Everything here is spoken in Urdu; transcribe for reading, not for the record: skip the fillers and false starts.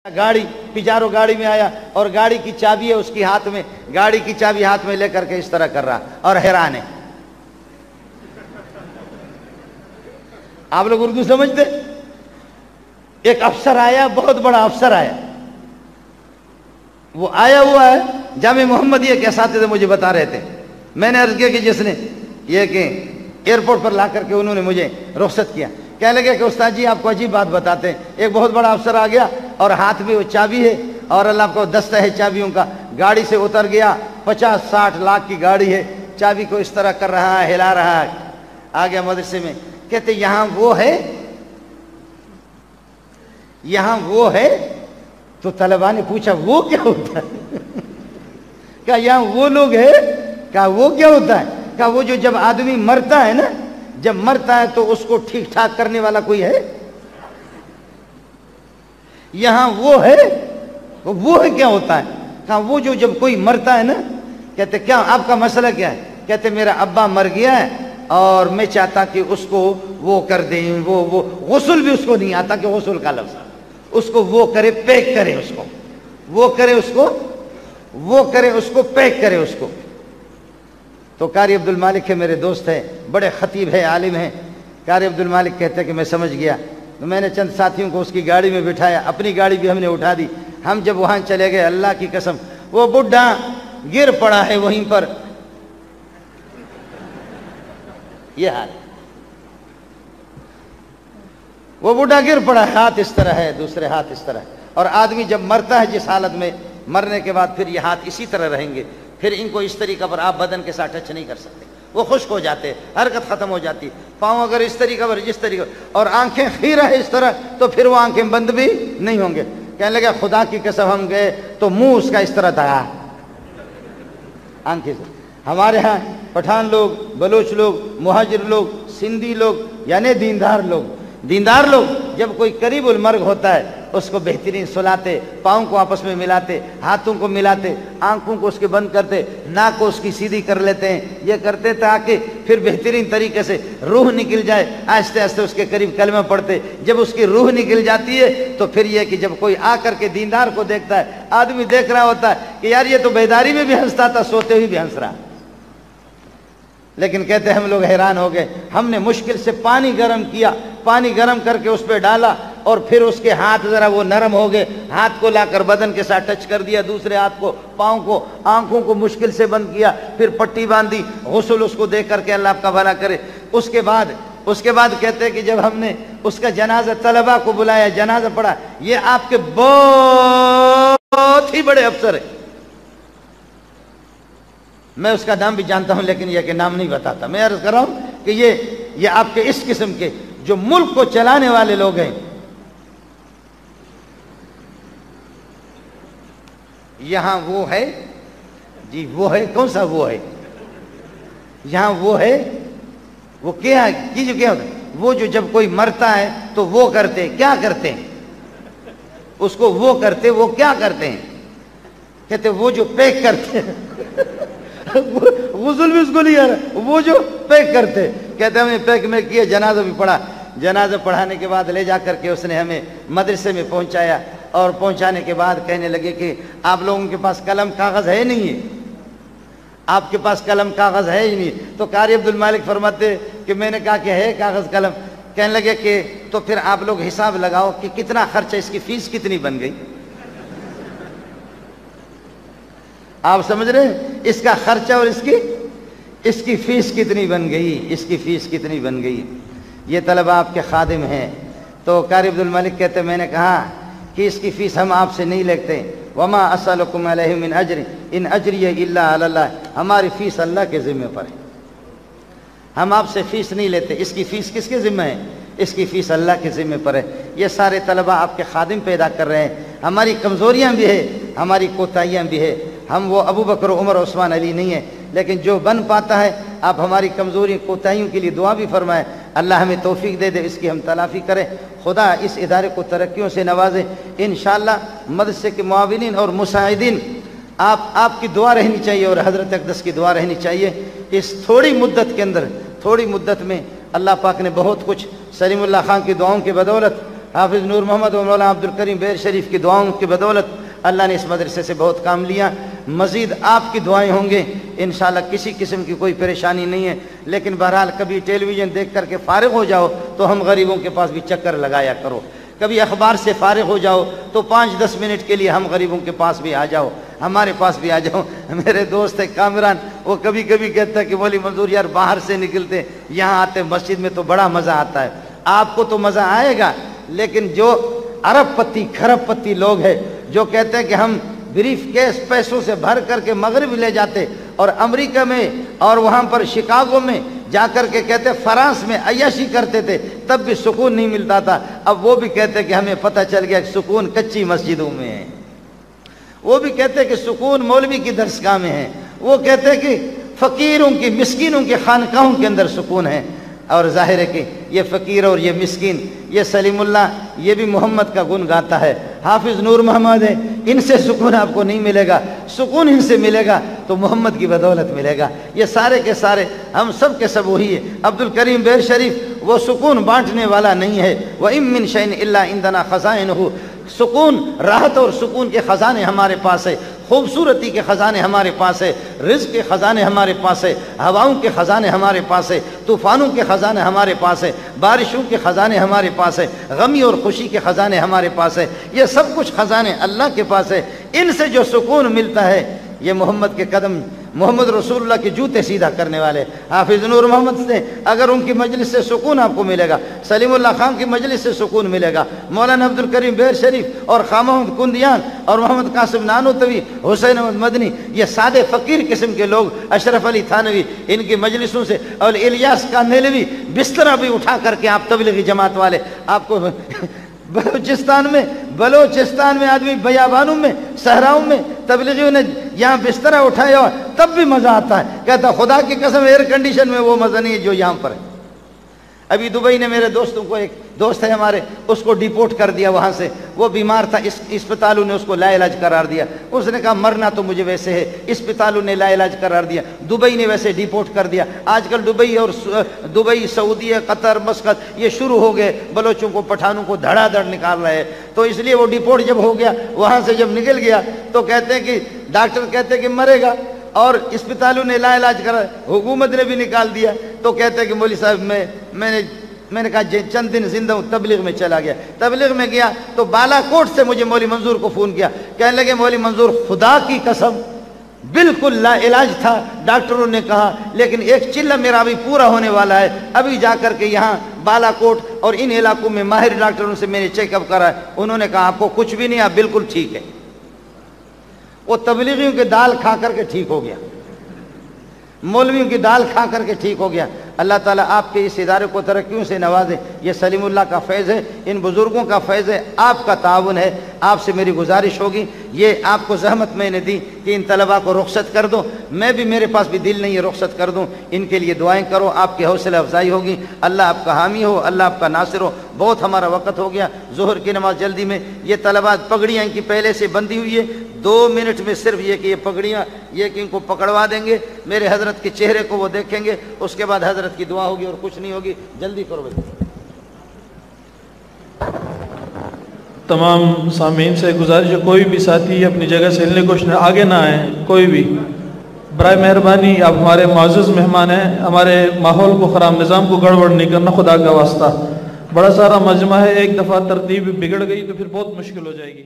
گاڑی پجارو گاڑی میں آیا اور گاڑی کی چابی ہے اس کی ہاتھ میں، گاڑی کی چابی ہاتھ میں لے کر کے اس طرح کر رہا اور حیران ہے۔ آپ لوگ اردو سمجھتے؟ ایک افسر آیا، بہت بڑا افسر آیا، وہ آیا ہوا ہے جامع محمدیہ کے اساتذہ مجھے بتا رہے تھے۔ میں نے عرض کیا کہ جس نے یہ کہ ایئرپورٹ پر لا کر کے انہوں نے مجھے رخصت کیا، کہنے لگے کہ استاد جی آپ کو عجیب بات بتاتے ہیں، ایک بہت بڑا افسر آ گیا اور ہاتھ میں وہ چابی ہے اور اللہ کو دستہ ہے چابیوں کا، گاڑی سے اتر گیا، 50-60 لاکھ کی گاڑی ہے، چابی کو اس طرح کر رہا ہے، ہلا رہا ہے، آ گیا مدرسے میں۔ کہتے یہاں وہ ہے، یہاں وہ ہے؟ تو طلباء نے پوچھا وہ کیا ہوتا ہے؟ کہا یہاں وہ لوگ ہیں؟ کہا وہ کیا ہوتا ہے؟ کہا وہ جو جب آدمی مرتا ہے نا، جب مرتا ہے تو اس کو ٹھیک ٹھاک کرنے والا کوئی ہے؟ یہاں وہ ہے؟ وہ ہے کیا ہوتا ہے؟ کہا وہ جو جب کوئی مرتا ہے نا، کہتے کیا آپ کا مسئلہ کیا ہے؟ کہتے میرا ابا مر گیا ہے اور میں چاہتا کہ اس کو وہ کر دیں، وہ غسل بھی اس کو نہیں آتا کہ غسل کا لفظ، اس کو وہ کرے، پیک کرے، اس کو وہ کرے، اس کو وہ کرے، اس کو پیک کرے اس کو۔ تو قاری عبد المالک ہے، میرے دوست ہے، بڑے خطیب ہے، عالم ہیں۔ قاری عبد المالک کہتے ہیں کہ میں سمجھ گیا، تو میں نے چند ساتھیوں کو اس کی گاڑی میں بٹھایا، اپنی گاڑی بھی ہم نے اٹھا دی۔ ہم جب وہاں چلے گئے، اللہ کی قسم وہ بڈھا گر پڑا ہے وہیں پر، یہ حال ہے، وہ بڈھا گر پڑا ہے، ہاتھ اس طرح ہے، دوسرے ہاتھ اس طرح ہے۔ اور آدمی جب مرتا ہے جس حالت میں، مرنے کے بعد پھر یہ ہاتھ اسی طرح رہیں گے، پھر ان کو اس طریقہ پر آپ بدن کے ساتھ ٹچ نہیں کر سکتے، وہ خشک ہو جاتے ہیں، حرکت ختم ہو جاتی، پاؤں اگر اس طریقہ پر جس طریقہ، اور آنکھیں خیرہ ہے اس طرح، تو پھر وہ آنکھیں بند بھی نہیں ہوں گے۔ کہنے لگا خدا کی قسم ہم گئے تو منہ اس کا اس طرح تھا آنکھیں سے۔ ہمارے ہاں پٹھان لوگ، بلوچ لوگ، مہاجر لوگ، سندھی لوگ، یعنی دیندار لوگ جب کوئی قریب المرگ ہوتا ہے اس کو بہترین سلاتے، پاؤں کو آپس میں ملاتے، ہاتھوں کو ملاتے، آنکھوں کو اس کے بند کرتے، ناک کو اس کی سیدھی کر لیتے ہیں، یہ کرتے تاکہ پھر بہترین طریقے سے روح نکل جائے، آہستہ آہستہ اس کے قریب کلمہ پڑھتے۔ جب اس کی روح نکل جاتی ہے تو پھر یہ کہ جب کوئی آ کر کے دیندار کو دیکھتا ہے، آدمی دیکھ رہا ہوتا ہے کہ یار یہ تو بیداری میں بھی ہنستا تھا، سوتے ہوئے بھی ہنس رہا، لیکن کہتے ہیں ہم لوگ حیران ہو گئے، ہم نے مشکل سے پانی گرم کیا، پانی گرم کر کے اس پہ ڈالا اور پھر اس کے ہاتھ ذرا وہ نرم ہو گئے، ہاتھ کو لا کر بدن کے ساتھ ٹچ کر دیا، دوسرے ہاتھ کو، پاؤں کو، آنکھوں کو مشکل سے بند کیا، پھر پٹی باندھی، غسل اس کو دے کر کے اللہ آپ کا بھلا کرے۔ اس کے بعد کہتے ہیں کہ جب ہم نے اس کا جنازہ، طلباء کو بلایا، جنازہ پڑھا، یہ آپ کے بہت ہی بڑے افسر ہیں، میں اس کا نام بھی جانتا ہوں لیکن یہ کہ نام نہیں بتاتا، میں عرض کر رہا ہوں کہ یہ آپ کے اس قسم کے جو ملک کو چلانے والے لوگ ہیں۔ یہاں وہ ہے جی، وہ ہے، کون سا وہ ہے؟ یہاں وہ ہے، وہ کیا ہوتا ہے؟ وہ جو جب کوئی مرتا ہے تو وہ کرتے، کیا کرتے ہیں اس کو؟ وہ کرتے، وہ کیا کرتے ہیں؟ کہتے وہ جو پیک کرتے ہیں غسل بھی اس کو نہیں آ رہا، وہ جو پیک کرتے، کہتے ہم نے پیک میں کیا، جنازہ بھی پڑھا، جنازہ پڑھانے کے بعد لے جا کر کے اس نے ہمیں مدرسے میں پہنچایا، اور پہنچانے کے بعد کہنے لگے کہ آپ لوگوں کے پاس قلم کاغذ ہے نہیں ہے، آپ کے پاس قلم کاغذ ہے ہی نہیں۔ تو قاری عبد المالک فرماتے کہ میں نے کہا کہ ہے کاغذ قلم، کہنے لگے کہ تو پھر آپ لوگ حساب لگاؤ کہ کتنا خرچ ہے، اس کی فیس کتنی بن گئی، آپ سمجھ رہے ہیں اس کا خرچہ اور اس کی فیس کتنی بن گئی، اس کی فیس کتنی بن گئی۔ یہ طلبہ آپ کے خادم ہیں۔ تو قاری عبد المالک کہتے میں نے کہا کہ اس کی فیس ہم آپ سے نہیں لیتے، وما اسألکم علیہ من اجر ان اجری الا علی اللہ، ہماری فیس اللہ کے ذمہ پر ہے، ہم آپ سے فیس نہیں لیتے۔ اس کی فیس کس کے ذمہ ہے؟ اس کی فیس اللہ کے ذمہ پر ہے۔ یہ سارے طلبہ آپ کے خادم پیدا کر رہے ہیں، ہماری کمزوریاں بھی ہے، ہماری کوتاہیاں بھی ہے، ہم وہ ابو بکر عمر عثمان علی نہیں ہیں، لیکن جو بن پاتا ہے آپ ہماری کمزوری کوتاہیوں کے لیے دعا بھی فرمائیں، اللہ ہمیں توفیق دے دے، اس کی ہم تلافی کریں، خدا اس ادارے کو ترقیوں سے نوازے۔ انشاءاللہ مدرسے کے معاونین اور مساعدین، آپ کی دعا رہنی چاہیے اور حضرت اقدس کی دعا رہنی چاہیے۔ اس تھوڑی مدت کے اندر، تھوڑی مدت میں اللہ پاک نے بہت کچھ سلیم اللہ خان کی دعاؤں کی بدولت حافظ نور محمد و مولانا عبد الکریم بیر شریف کی دعاؤں کی بدولت اللہ نے اس مدرسے سے بہت کام لیا. مزید آپ کی دعائیں ہوں گے انشاءاللہ. کسی قسم کی کوئی پریشانی نہیں ہے، لیکن بہرحال کبھی ٹیلی ویژن دیکھ کر کے فارغ ہو جاؤ تو ہم غریبوں کے پاس بھی چکر لگایا کرو. کبھی اخبار سے فارغ ہو جاؤ تو 5-10 منٹ کے لیے ہم غریبوں کے پاس بھی آ جاؤ، ہمارے پاس بھی آ جاؤ. میرے دوست ہے کامران، وہ کبھی کبھی کہتا ہے کہ مولوی منظور یار باہر سے نکلتے یہاں آتے مسجد میں تو بڑا مزہ آتا ہے. آپ کو تو مزہ آئے گا، لیکن جو ارب پتی کھرب پتی لوگ ہیں جو کہتے ہیں کہ ہم بریف کیس پیسوں سے بھر کر کے مغرب لے جاتے اور امریکہ میں اور وہاں پر شکاگو میں جا کر کے کہتے فرانس میں عیاشی کرتے تھے تب بھی سکون نہیں ملتا تھا، اب وہ بھی کہتے کہ ہمیں پتہ چل گیا کہ سکون کچی مسجدوں میں ہے. وہ بھی کہتے کہ سکون مولوی کی درسگاہ میں ہے. وہ کہتے کہ فقیروں کی مسکینوں کی خانقاہوں کے اندر سکون ہے. اور ظاہر ہے کہ یہ فقیر اور یہ مسکین، یہ سلیم اللہ یہ بھی محمد کا گن گاتا ہے، حافظ نور محمد ہے، ان سے سکون آپ کو نہیں ملے گا. سکون ان سے ملے گا تو محمد کی بدولت ملے گا. یہ سارے کے سارے ہم سب کے سب وہی ہے. عبد الکریم بیر شریف وہ سکون بانٹنے والا نہیں ہے. وَإِن مِّن شَيْءٍ إِلَّا عِندَنَا خَزَائِنُهُ. سکون، راحت اور سکون کے خزانے ہمارے پاس ہے، خوبصورتی کے خزانے ہمارے پاس ہے، رزق کے خزانے ہمارے پاس ہے، ہواؤں کے خزانے ہمارے پاس ہے، طوفانوں کے خزانے ہمارے پاس ہے، بارشوں کے خزانے ہمارے پاس ہے، غمی اور خوشی کے خزانے ہمارے پاس ہے. یہ سب کچھ خزانے اللہ کے پاس ہے. ان سے جو سکون ملتا ہے یہ محمد کے قدم، محمد رسول اللہ کے جوتے سیدھا کرنے والے حافظ نور محمد سے اگر ان کی مجلس سے سکون آپ کو ملے گا، سلیم اللہ خان کی مجلس سے سکون ملے گا، مولانا عبد الکریم بیر شریف اور خواہ محمد کندیان اور محمد قاسم نانوتوی، حسین احمد مدنی، یہ سادے فقیر قسم کے لوگ، اشرف علی تھانوی، ان کی مجلسوں سے، اور الیاس کانیلوی بستر بھی اٹھا کر کے آپ تبلیغی جماعت والے آپ کو بلوچستان میں آدمی بیابانوں میں صحراؤں میں تبلیغیوں نے یہاں بستر اٹھایا اور تب بھی مزہ آتا ہے. کہتا خدا کی قسم ایئر کنڈیشن میں وہ مزہ نہیں ہے جو یہاں پر ہے. ابھی دبئی نے میرے دوستوں کو، ایک دوست ہے ہمارے، اس کو ڈیپورٹ کر دیا وہاں سے. وہ بیمار تھا، اسپتالوں نے اس کو لا علاج قرار دیا. اس نے کہا مرنا تو مجھے ویسے ہے، اسپتالوں نے لا علاج قرار دیا، دبئی نے ویسے ڈیپورٹ کر دیا. آج کل دبئی سعودی قطر مسقط یہ شروع ہو گئے بلوچوں کو پٹھانوں کو دھڑا دھڑ نکال رہے ہیں. تو اس لیے وہ ڈیپورٹ جب ہو گیا وہاں سے جب نکل گیا تو کہتے ہیں کہ ڈاکٹر کہتے ہیں کہ مرے گا، اور اسپتالوں نے لا علاج کرا، حکومت نے بھی نکال دیا. تو کہتے ہیں کہ مولوی صاحب میں نے کہا چند دن زندہ ہوں. تبلیغ میں چلا گیا. تبلیغ میں گیا تو بالا کوٹ سے مجھے مولوی منظور کو فون کیا، کہنے لگے مولوی منظور خدا کی قسم بالکل لا علاج تھا، ڈاکٹروں نے کہا، لیکن ایک چلہ میرا ابھی پورا ہونے والا ہے. ابھی جا کر کے یہاں بالا کوٹ اور ان علاقوں میں ماہر ڈاکٹروں سے میں نے چیک اپ کرا ہے، انہوں نے کہا آپ کو کچھ بھی نہیں، آپ بالکل ٹھیک ہے. وہ تبلیغیوں کے دال کھا کر کے ٹھیک ہو گیا، مولویوں کی دال کھا کر کے ٹھیک ہو گیا. اللہ تعالیٰ آپ کے اس ادارے کو ترقیوں سے نوازے. یہ سلیم اللہ کا فیض ہے، ان بزرگوں کا فیض ہے، آپ کا تعاون ہے. آپ سے میری گزارش ہوگی، یہ آپ کو زحمت میں نے دی کہ ان طلباء کو رخصت کر دو. میں بھی میرے پاس بھی دل نہیں ہے رخصت کر دوں. ان کے لیے دعائیں کرو، آپ کی حوصلہ افزائی ہوگی. اللہ آپ کا حامی ہو، اللہ آپ کا ناصر ہو. بہت ہمارا وقت ہو گیا، ظہر کی نماز جلدی میں. یہ طلباء پگڑیاں ان کی پہلے سے بندھی ہوئی ہے، 2 منٹ میں صرف یہ کہ یہ پگڑیاں یہ کہ ان کو پکڑوا دیں گے، میرے حضرت کے چہرے کو وہ دیکھیں گے، اس کے بعد حضرت کی دعا ہوگی اور کچھ نہیں ہوگی. جلدی کرو بھائی. تمام سامعین سے گزارش ہے کوئی بھی ساتھی اپنی جگہ سے ہلنے کو آگے نہ آئیں. کوئی بھی برائے مہربانی، آپ ہمارے معزز مہمان ہیں، ہمارے ماحول کو خراب، نظام کو گڑبڑ نہیں کرنا، خدا کا واسطہ. بڑا سارا مجمع ہے، ایک دفعہ ترتیب بگڑ گئی تو پھر بہت مشکل ہو جائے گی.